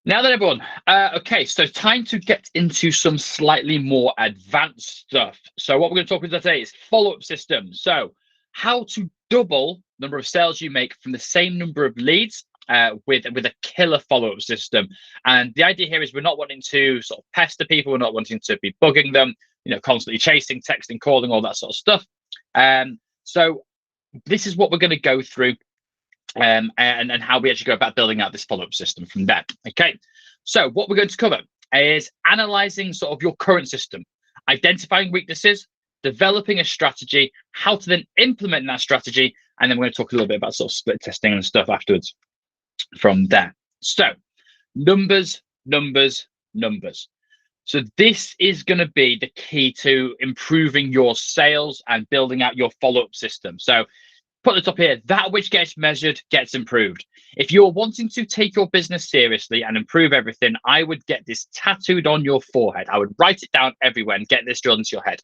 Now then, everyone, okay, so time to get into some slightly more advanced stuff. So what we're going to talk about today is follow-up systems. So how to double the number of sales you make from the same number of leads with a killer follow-up system. And the idea here is we're not wanting to sort of pester people. We're not wanting to be bugging them, constantly chasing, texting, calling, all that sort of stuff. So this is what we're going to go through and how we actually go about building out this follow-up system from there. Okay, so what we're going to cover is analyzing sort of your current system, identifying weaknesses, developing a strategy, how to then implement that strategy, and then we're going to talk a little bit about sort of split testing and stuff afterwards from there. So numbers, numbers, numbers. So this is going to be the key to improving your sales and building out your follow-up system. So put at the top here, that which gets measured gets improved. If you're wanting to take your business seriously and improve everything, I would get this tattooed on your forehead. I would write it down everywhere and get this drilled into your head.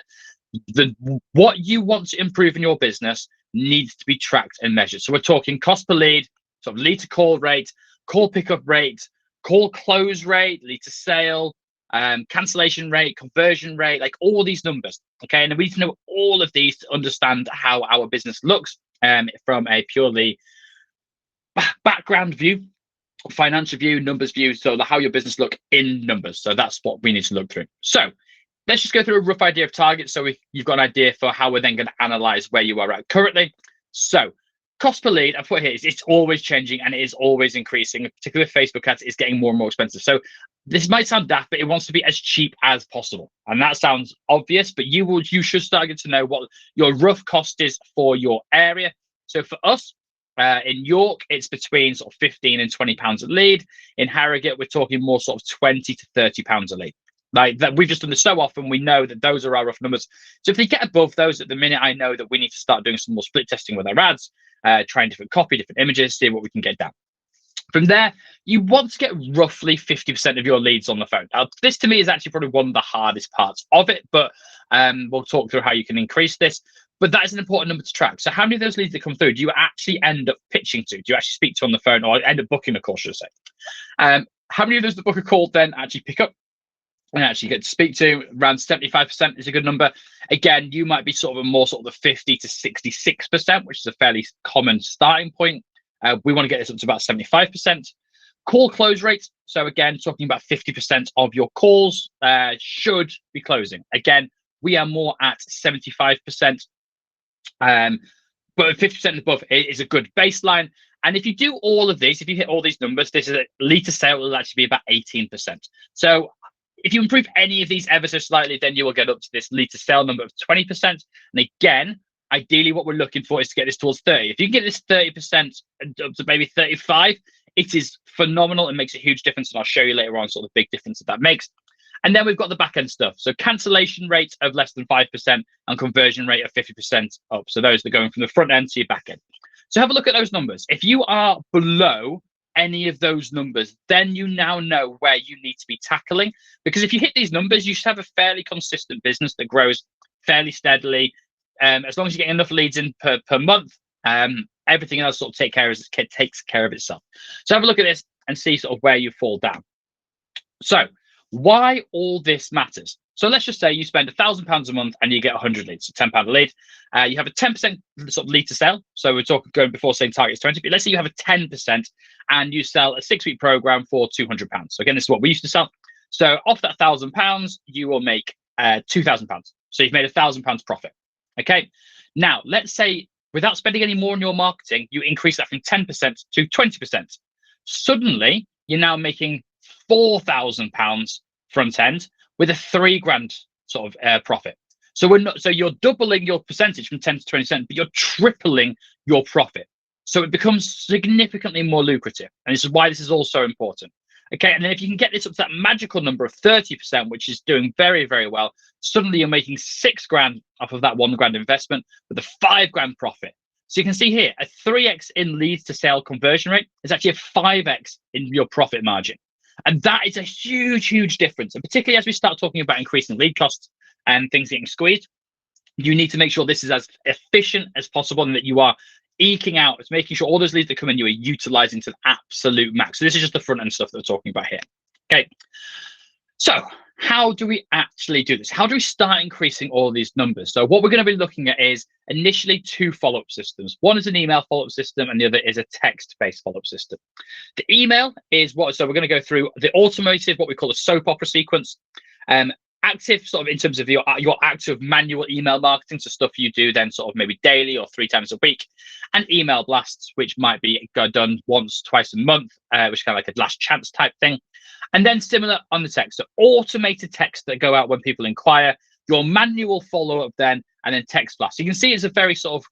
What you want to improve in your business needs to be tracked and measured. So we're talking cost per lead, sort of lead to call rate, call pickup rate, call close rate, lead to sale, cancellation rate, conversion rate, like all these numbers. Okay, and we need to know all of these to understand how our business looks from a purely background view, financial view, numbers view, so how your business look in numbers. So that's what we need to look through. So let's just go through a rough idea of targets so you've got an idea for how we're then going to analyze where you are at currently. So cost per lead, I've put here, it's always changing and it is always increasing, particularly with Facebook ads, it's getting more and more expensive. So this might sound daft, but it wants to be as cheap as possible. And that sounds obvious, but you should start to know what your rough cost is for your area. So for us, in York, it's between sort of 15 and 20 pounds a lead. In Harrogate, we're talking more sort of 20 to 30 pounds a lead. Like that, we've just done this so often, we know that those are our rough numbers. So if they get above those at the minute, I know that we need to start doing some more split testing with our ads, trying different copy, different images, see what we can get down. From there, you want to get roughly 50% of your leads on the phone. Now, this to me is actually probably one of the hardest parts of it, but we'll talk through how you can increase this. But that is an important number to track. So how many of those leads that come through do you actually end up pitching to? Do you actually speak to on the phone or end up booking a call, should I say? How many of those that book a call then actually pick up and actually get to speak to? Around 75% is a good number. Again, you might be sort of a more sort of the 50 to 66%, which is a fairly common starting point. We want to get this up to about 75%. Call close rate. So again, talking about 50% of your calls should be closing. Again, we are more at 75%. But 50% above is a good baseline. And if you do all of these, if you hit all these numbers, this is a lead to sale will actually be about 18%. So if you improve any of these ever so slightly, then you will get up to this lead to sale number of 20%. And again, ideally what we're looking for is to get this towards 30. If you can get this 30% up to maybe 35, it is phenomenal and makes a huge difference. And I'll show you later on sort of the big difference that makes. And then we've got the back end stuff. So cancellation rate of less than 5% and conversion rate of 50% up. So those are going from the front end to your back end. So have a look at those numbers. If you are below any of those numbers, then you now know where you need to be tackling. Because if you hit these numbers, you should have a fairly consistent business that grows fairly steadily. As long as you get enough leads in per month, everything else sort of takes care of itself. So have a look at this and see sort of where you fall down. So why all this matters. So let's just say you spend £1,000 a month and you get 100 leads, so £10 a lead. You have a 10% sort of lead to sell. So we're talking going before saying target is 20, but let's say you have a 10% and you sell a 6-week program for £200. So again, this is what we used to sell. So off that £1,000, you will make £2,000. So you've made £1,000 profit. Okay. Now let's say without spending any more on your marketing, you increase that from 10% to 20%. Suddenly, you're now making £4,000 front end with a £3,000 sort of profit. So you're doubling your percentage from 10 to 20%, but you're tripling your profit. So it becomes significantly more lucrative. And this is why this is all so important. Okay, and then if you can get this up to that magical number of 30%, which is doing very, very well, suddenly you're making £6,000 off of that £1,000 investment with a £5,000 profit. So you can see here, a 3x in leads to sale conversion rate is actually a 5x in your profit margin. And that is a huge, huge difference. And particularly as we start talking about increasing lead costs and things getting squeezed, you need to make sure this is as efficient as possible and that you are eking out, it's making sure all those leads that come in, you are utilizing to the absolute max. So this is just the front end stuff that we're talking about here. Okay. So how do we actually do this? How do we start increasing all these numbers? So what we're going to be looking at is initially 2 follow-up systems. One is an email follow-up system and the other is a text-based follow-up system. The email is so we're going to go through the automated, what we call a soap opera sequence. Active sort of in terms of your active manual email marketing, so stuff you do then sort of maybe daily or 3 times a week, and email blasts, which might be done once, twice a month, which is kind of like a last chance type thing. And then similar on the text, so automated texts that go out when people inquire, your manual follow-up then, and then text blast. So you can see it's a very sort of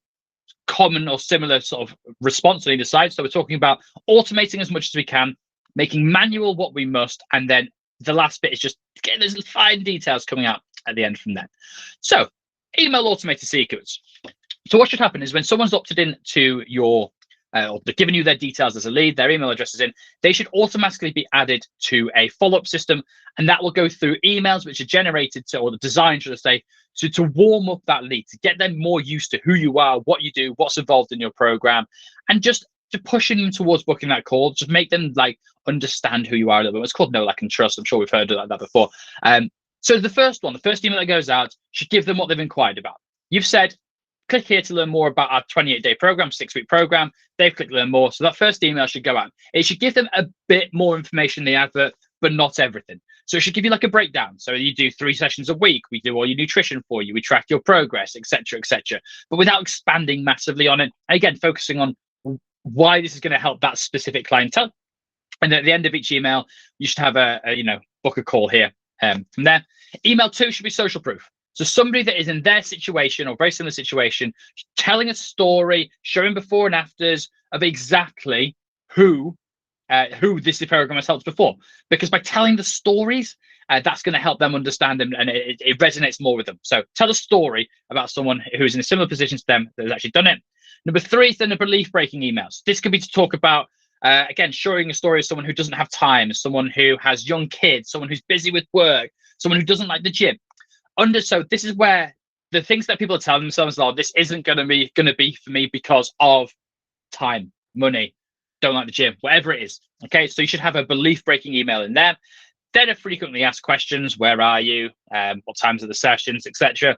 common or similar sort of response on either side. So we're talking about automating as much as we can, making manual what we must, and then the last bit is just getting those fine details coming out at the end from there. So email automated sequence. So what should happen is when someone's opted in to your or they're giving you their details as a lead, their email address is in, they should automatically be added to a follow-up system, and that will go through emails which are generated to, or the design, should I say, to warm up that lead, to get them more used to who you are, what you do, what's involved in your program, and just to pushing them towards booking that call, just make them like understand who you are a little bit. It's called Know, Like, and Trust. I'm sure we've heard of that before. So the first email that goes out should give them what they've inquired about. You've said, click here to learn more about our 28-day program, 6-week program. They've clicked learn more. So that first email should go out. It should give them a bit more information in the advert, but not everything. So it should give you like a breakdown. So you do 3 sessions a week. We do all your nutrition for you. We track your progress, etc., etc. But without expanding massively on it. And again, focusing on why this is going to help that specific clientele. And at the end of each email, you should have a book a call here. From there, email 2 should be social proof. So somebody that is in their situation or very similar situation, telling a story, showing before and afters of exactly who this program has helped before. Because by telling the stories, that's going to help them understand them, and it resonates more with them. So tell a story about someone who's in a similar position to them that has actually done it. Number 3 is then the belief-breaking emails. This could be to talk about, again, sharing a story of someone who doesn't have time, someone who has young kids, someone who's busy with work, someone who doesn't like the gym. So this is where the things that people are telling themselves, oh, this isn't going to be for me because of time, money, don't like the gym, whatever it is. Okay, so you should have a belief-breaking email in there. Then a frequently asked questions: where are you? What times are the sessions, etc.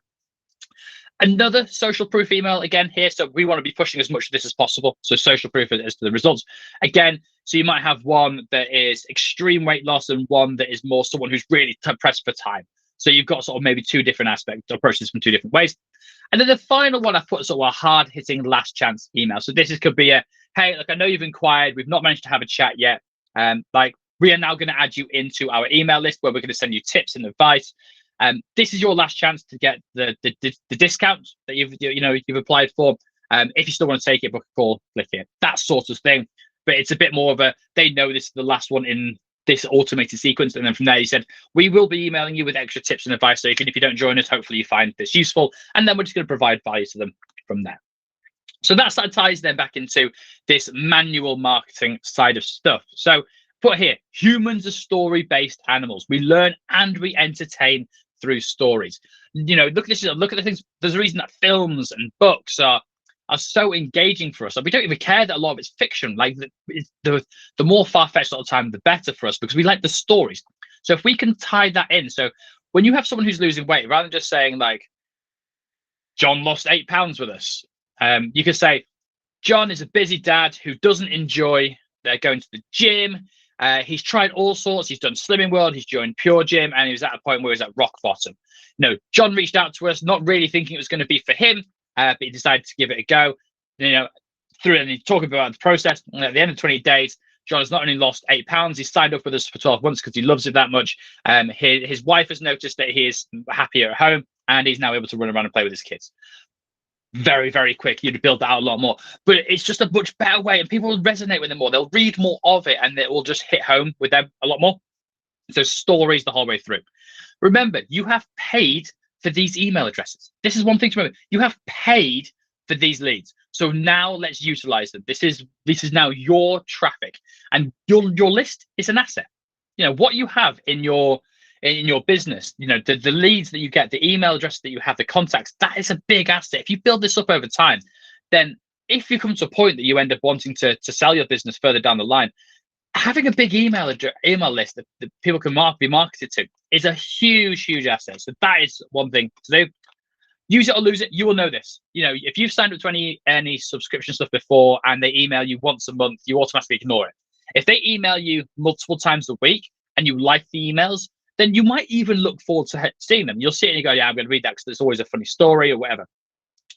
Another social proof email again here. So we want to be pushing as much of this as possible. So social proof as to the results. Again, so you might have one that is extreme weight loss and one that is more someone who's really pressed for time. So you've got sort of maybe 2 different aspects, approaches from 2 different ways. And then the final one, I've put sort of a hard-hitting last chance email. So this could be a, hey, look, I know you've inquired. We've not managed to have a chat yet. We are now going to add you into our email list where we're going to send you tips and advice. This is your last chance to get the discount that you've applied for. If you still want to take it, book a call, click here. That sort of thing. But it's a bit more of a, they know this is the last one in this automated sequence, and then from there he said, we will be emailing you with extra tips and advice, so even if you don't join us, hopefully you find this useful, and then we're just going to provide value to them from there. So that ties then back into this manual marketing side of stuff. So put here, humans are story-based animals. We learn and we entertain through stories. Look at this, look at the things. There's a reason that films and books are so engaging for us. Like, we don't even care that a lot of it's fiction. Like the more far-fetched all the time, the better for us, because we like the stories. So if we can tie that in, so when you have someone who's losing weight, rather than just saying like, John lost 8 pounds with us, you could say, John is a busy dad who doesn't enjoy going to the gym. He's tried all sorts. He's done Slimming World. He's joined Pure Gym, and he was at a point where he was at rock bottom. John reached out to us, not really thinking it was going to be for him. But he decided to give it a go. And he's talking about the process. And at the end of 20 days, John has not only lost 8 pounds, he's signed up with us for 12 months because he loves it that much. His wife has noticed that he is happier at home, and he's now able to run around and play with his kids. Very, very quick. You'd build that out a lot more. But it's just a much better way, and people will resonate with it more. They'll read more of it, and it will just hit home with them a lot more. So stories the whole way through. Remember, you have paid for these email addresses. This is one thing to remember. You have paid for these leads. So now let's utilize them. This is now your traffic, and your list is an asset. What you have in your business, the leads that you get, the email address that you have, the contacts, that is a big asset. If you build this up over time, then if you come to a point that you end up wanting to sell your business further down the line, having a big email list that people can be marketed to is a huge asset. So that is one thing to do. Use it or lose it. You will know this. If you've signed up to any subscription stuff before and they email you once a month, you automatically ignore it. If they email you multiple times a week and you like the emails, then you might even look forward to seeing them. You'll see it and you go, yeah, I'm going to read that because there's always a funny story or whatever.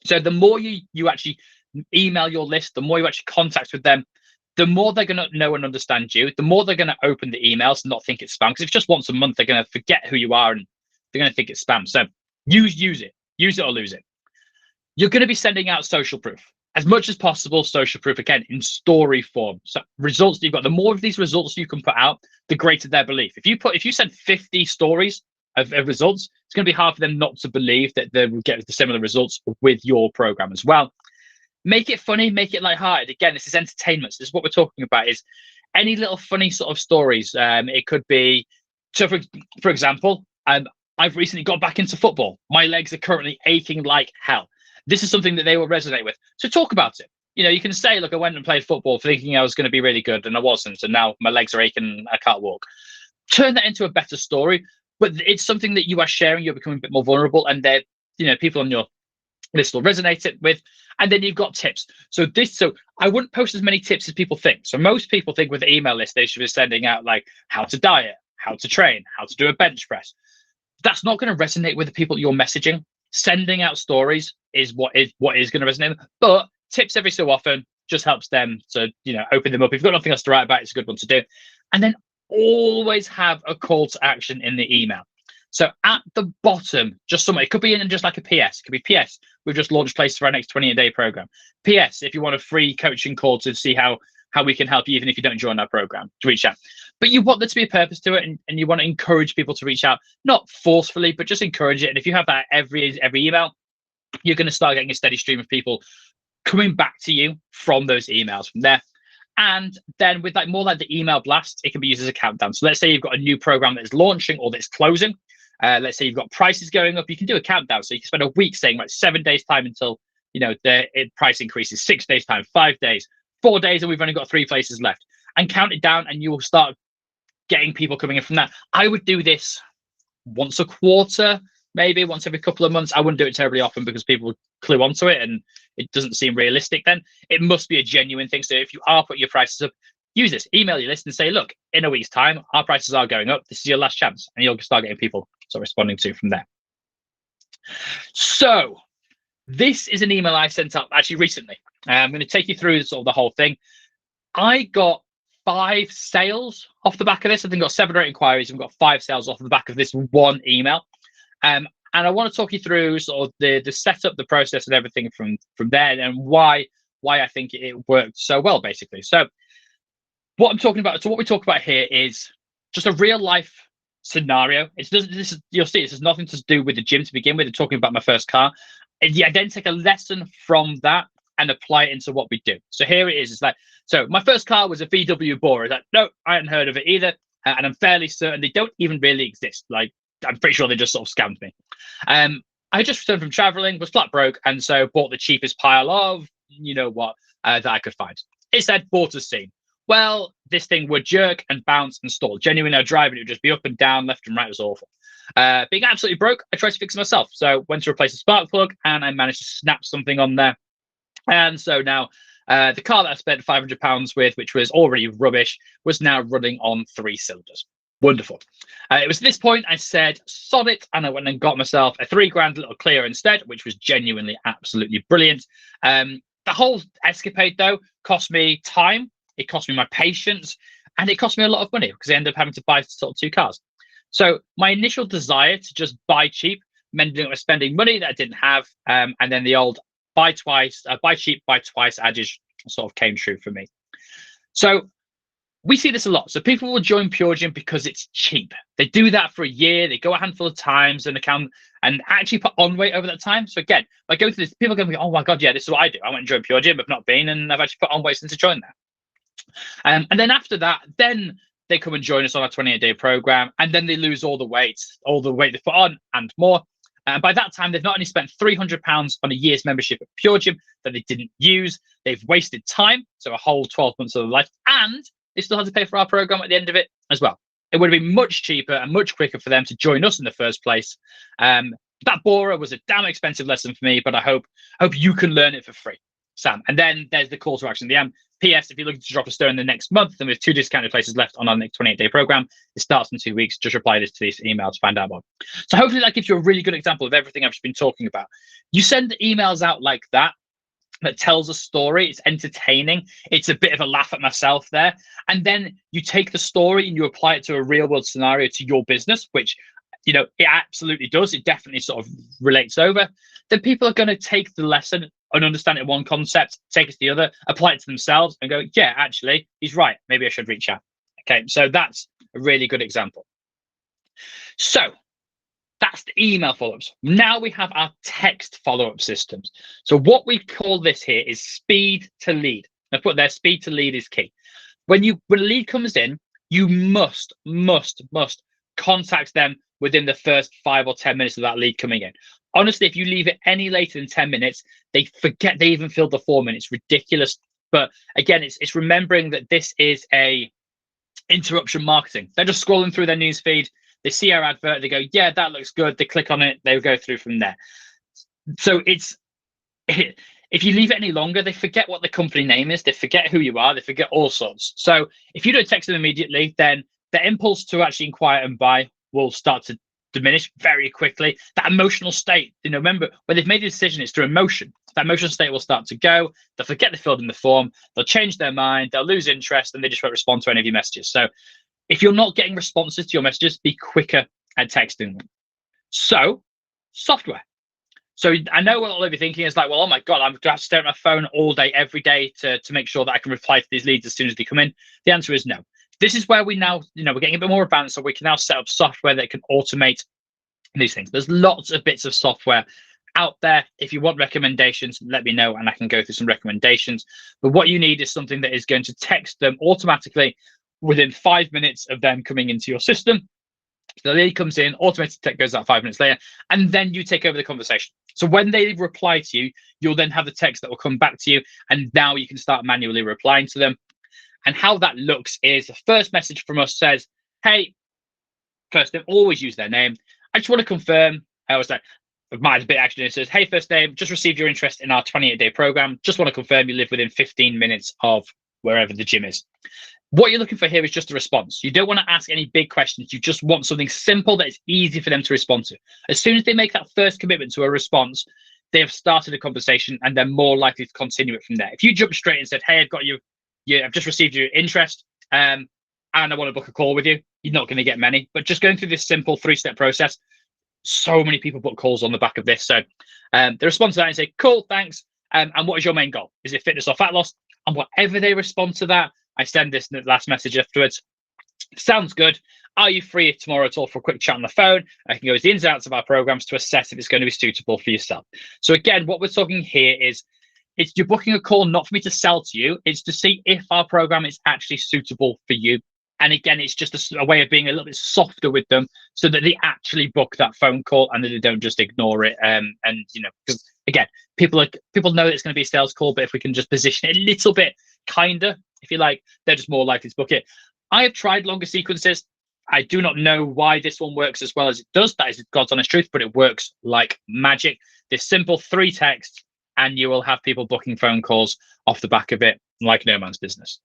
So the more you actually email your list, the more you actually contact with them, the more they're going to know and understand you, the more they're going to open the emails and not think it's spam. Because if it's just once a month, they're going to forget who you are and they're going to think it's spam. So use it or lose it. You're going to be sending out social proof as much as possible. Social proof, again, in story form. So results that you've got, the more of these results you can put out, the greater their belief. If you send 50 stories of results, it's going to be hard for them not to believe that they will get the similar results with your program as well. Make it funny, make it lighthearted. Again, this is entertainment. So this is what we're talking about, is any little funny sort of stories. It could be, so for example, I've recently got back into football. My legs are currently aching like hell. This is something that they will resonate with. So talk about it. You can say, look, I went and played football thinking I was going to be really good and I wasn't. And now my legs are aching and I can't walk. Turn that into a better story. But it's something that you are sharing. You're becoming a bit more vulnerable, and people on your list will resonate it with. And then you've got tips. So I wouldn't post as many tips as people think. So most people think with the email list, they should be sending out like how to diet, how to train, how to do a bench press. That's not going to resonate with the people you're messaging. Sending out stories is what is going to resonate. But tips every so often just helps them to, open them up. If you've got nothing else to write about, it's a good one to do. And then always have a call to action in the email. So at the bottom, just somewhere, it could be in just like a PS. It could be PS, we've just launched places for our next 28-day program. PS, if you want a free coaching call to see how we can help you, even if you don't join our program, to reach out. But you want there to be a purpose to it, and you want to encourage people to reach out, not forcefully, but just encourage it. And if you have that every email, you're going to start getting a steady stream of people coming back to you from those emails from there. And then with more like the email blast, it can be used as a countdown. So let's say you've got a new program that is launching or that's closing. Let's say you've got prices going up. You can do a countdown. So you can spend a week saying like 7 days time until the price increases, 6 days time, 5 days, 4 days, and we've only got 3 places left. And count it down, and you will start getting people coming in from that. I would do this once a quarter, maybe once every couple of months. I wouldn't do it terribly often because people clue onto it and it doesn't seem realistic. Then it must be a genuine thing. So if you are putting your prices up, use this, email your list and say, look, in a week's time, our prices are going up. This is your last chance. And you'll start getting people sort of responding to from there. So this is an email I sent out actually recently. I'm going to take you through sort of the whole thing. I got 5 sales off the back of this. I think I got 7 or 8 inquiries and got 5 sales off the back of this one email. And I want to talk you through sort of the setup, the process, and everything from there, and why I think it worked so well, basically. So what I'm talking about, so what we talk about here is just a real life scenario. You'll see this has nothing to do with the gym to begin with. I'm talking about my first car. And I then take a lesson from that and apply it into what we do. So here it is. It's like, so my first car was a VW Bora. It's like, no, I hadn't heard of it either. And I'm fairly certain they don't even really exist. Like, I'm pretty sure they just sort of scammed me. I just returned from traveling, was flat broke, and so bought the cheapest pile of, that I could find. It said, bought as seen. Well, this thing would jerk and bounce and stall. Genuinely, no driving, it would just be up and down, left and right. It was awful. Being absolutely broke, I tried to fix it myself. So went to replace a spark plug, and I managed to snap something on there. And so now the car that I spent £500 with, which was already rubbish, was now running on 3 cylinders. Wonderful. It was at this point I said, sod it, and I went and got myself a £3,000 little Clio instead, which was genuinely absolutely brilliant. The whole escapade, though, cost me time, it cost me my patience, and it cost me a lot of money because I ended up having to buy sort of 2 cars. So my initial desire to just buy cheap meant that I was spending money that I didn't have, and then the old buy cheap, buy twice adage sort of came true for me. So we see this a lot. So people will join Pure Gym because it's cheap. They do that for a year. They go a handful of times and actually put on weight over that time. So again, by going through this, people are going to go, oh my God, yeah, this is what I do. I went and joined Pure Gym. I've not been, and I've actually put on weight since I joined that. And then after that, then they come and join us on our 28-day program, and then they lose all the weight they put on and more. And by that time, they've not only spent £300 on a year's membership at Pure Gym that they didn't use, they've wasted time, so a whole 12 months of their life, and they still had to pay for our program at the end of it as well. It would have been much cheaper and much quicker for them to join us in the first place. That Bora was a damn expensive lesson for me, but I hope you can learn it for free, Sam. And then there's the call to action. The PS, if you're looking to drop a stone in the next month, then we have 2 discounted places left on our next 28-day program. It starts in 2 weeks. Just reply to this email to find out more. So hopefully that gives you a really good example of everything I've just been talking about. You send emails out like that tells a story. It's entertaining. It's a bit of a laugh at myself there. And then you take the story and you apply it to a real world scenario to your business, which, you know, it absolutely does. It definitely sort of relates over. Then people are going to take the lesson and understand it in one concept, take it to the other, apply it to themselves and go, yeah, actually, he's right. Maybe I should reach out. Okay, so that's a really good example. So that's the email follow-ups. Now we have our text follow-up systems. So what we call this here is speed to lead. I put there, speed to lead is key. When a lead comes in, you must contact them within the first 5 or 10 minutes of that lead coming in. Honestly, if you leave it any later than 10 minutes, they forget they even filled the form in. It's ridiculous. But again, it's remembering that this is a interruption marketing. They're just scrolling through their news feed. They see our advert. They go, yeah, that looks good. They click on it. They go through from there. So if you leave it any longer, they forget what the company name is. They forget who you are. They forget all sorts. So if you don't text them immediately, then the impulse to actually inquire and buy will start to diminish very quickly. That emotional state, you know, remember when they've made a decision, it's through emotion. That emotional state will start to go. They'll forget they filled in the form. They'll change their mind. They'll lose interest, and they just won't respond to any of your messages. So if you're not getting responses to your messages, be quicker at texting them. So software. So I know what all of you thinking is like, well, oh my God, I'm going to have to stare at my phone all day, every day to make sure that I can reply to these leads as soon as they come in. The answer is no. This is where we now, you know, we're getting a bit more advanced, so we can now set up software that can automate these things. There's lots of bits of software out there. If you want recommendations, let me know and I can go through some recommendations. But what you need is something that is going to text them automatically within 5 minutes of them coming into your system. So the lead comes in, automated text goes out 5 minutes later, and then you take over the conversation. So when they reply to you, you'll then have the text that will come back to you, and now you can start manually replying to them. And how that looks is the first message from us says, hey, first name, always use their name. I just want to confirm, I was like, mine's a bit actually, it says, hey, first name, just received your interest in our 28-day program. Just want to confirm you live within 15 minutes of wherever the gym is. What you're looking for here is just a response. You don't want to ask any big questions. You just want something simple that is easy for them to respond to. As soon as they make that first commitment to a response, they have started a conversation and they're more likely to continue it from there. If you jump straight and said, hey, I've got you, I've just received your interest and I want to book a call with you, you're not going to get many. But just going through this simple 3-step process, so many people book calls on the back of this. So they respond to that and say, cool, thanks. And what is your main goal? Is it fitness or fat loss? And whatever they respond to that, I send this last message afterwards. Sounds good. Are you free tomorrow at all for a quick chat on the phone? I can go into the ins and outs of our programs to assess if it's going to be suitable for yourself. So again, what we're talking here is you're booking a call not for me to sell to you. It's to see if our program is actually suitable for you. And again, it's just a way of being a little bit softer with them so that they actually book that phone call and that they don't just ignore it. And, you know, because again, people know that it's going to be a sales call, but if we can just position it a little bit kinder, if you like, they're just more likely to book it. I have tried longer sequences. I do not know why this one works as well as it does. That is God's honest truth, but it works like magic. This simple 3 texts, and you will have people booking phone calls off the back of it like no man's business.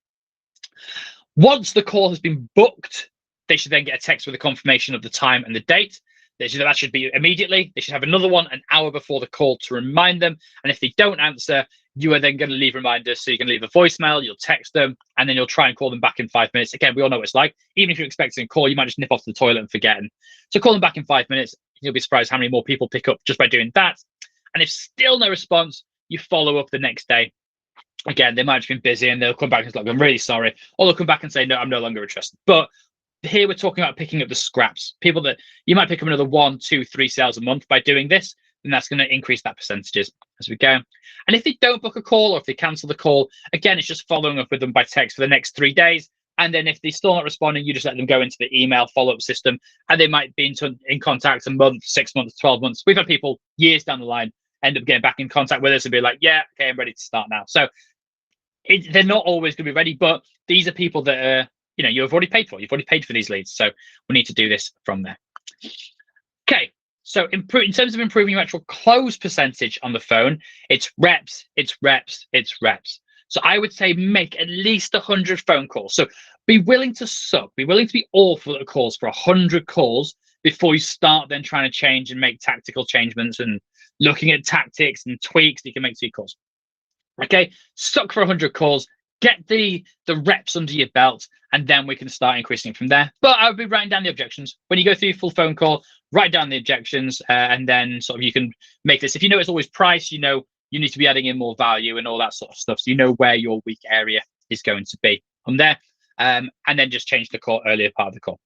Once the call has been booked, they should then get a text with a confirmation of the time and the date. That should be immediately. They should have another one an hour before the call to remind them. And if they don't answer, you are then going to leave reminders. So you can leave a voicemail, you'll text them, and then you'll try and call them back in 5 minutes. Again, we all know what it's like. Even if you're expecting a call, you might just nip off to the toilet and forget. So call them back in 5 minutes. You'll be surprised how many more people pick up just by doing that. And if still no response, you follow up the next day. Again, they might have been busy and they'll come back and say, like, I'm really sorry. Or they'll come back and say, no, I'm no longer interested. But here we're talking about picking up the scraps. People that you might pick up another 1, 2, 3 sales a month by doing this, then that's going to increase that percentages as we go. And if they don't book a call or if they cancel the call, again, it's just following up with them by text for the next 3 days. And then if they're still not responding, you just let them go into the email follow-up system, and they might be in contact a month, 6 months, 12 months. We've had people years down the line end up getting back in contact with us and be like, yeah, okay, I'm ready to start now. So they're not always going to be ready, but these are people that are, you've already paid for. You've already paid for these leads. So we need to do this from there. Okay. So in terms of improving your actual close percentage on the phone, it's reps, it's reps, it's reps. So I would say make at least 100 phone calls. So be willing to suck, be willing to be awful at calls for 100 calls before you start then trying to change and make tactical changements and looking at tactics and tweaks that you can make to your calls. Okay, suck for 100 calls, get the reps under your belt, and then we can start increasing from there. But I would be writing down the objections. When you go through your full phone call, write down the objections, and then sort of you can make this. If you know it's always price, you need to be adding in more value and all that sort of stuff. So you know where your weak area is going to be on there, and then just change the call earlier part of the call.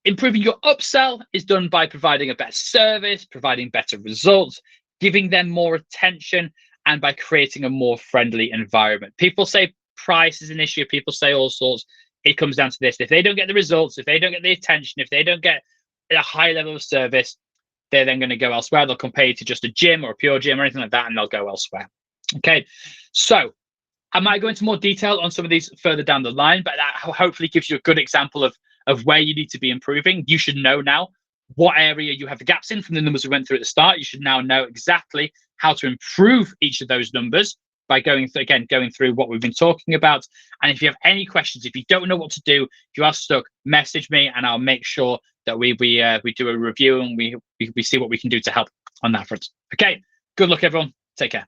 Improving your upsell is done by providing a better service, providing better results, giving them more attention, and by creating a more friendly environment. People say price is an issue. People say all sorts. It comes down to this. If they don't get the results, if they don't get the attention, if they don't get a high level of service, they're then going to go elsewhere. They'll compare you to just a gym or a pure gym or anything like that, and they'll go elsewhere. Okay. So I might go into more detail on some of these further down the line, but that hopefully gives you a good example of where you need to be improving. You should know now what area you have the gaps in from the numbers we went through at the start. You should now know exactly how to improve each of those numbers by going through what we've been talking about. And if you have any questions, if you don't know what to do, if you are stuck, message me and I'll make sure that we do a review and we see what we can do to help on that front. Okay, good luck everyone. Take care.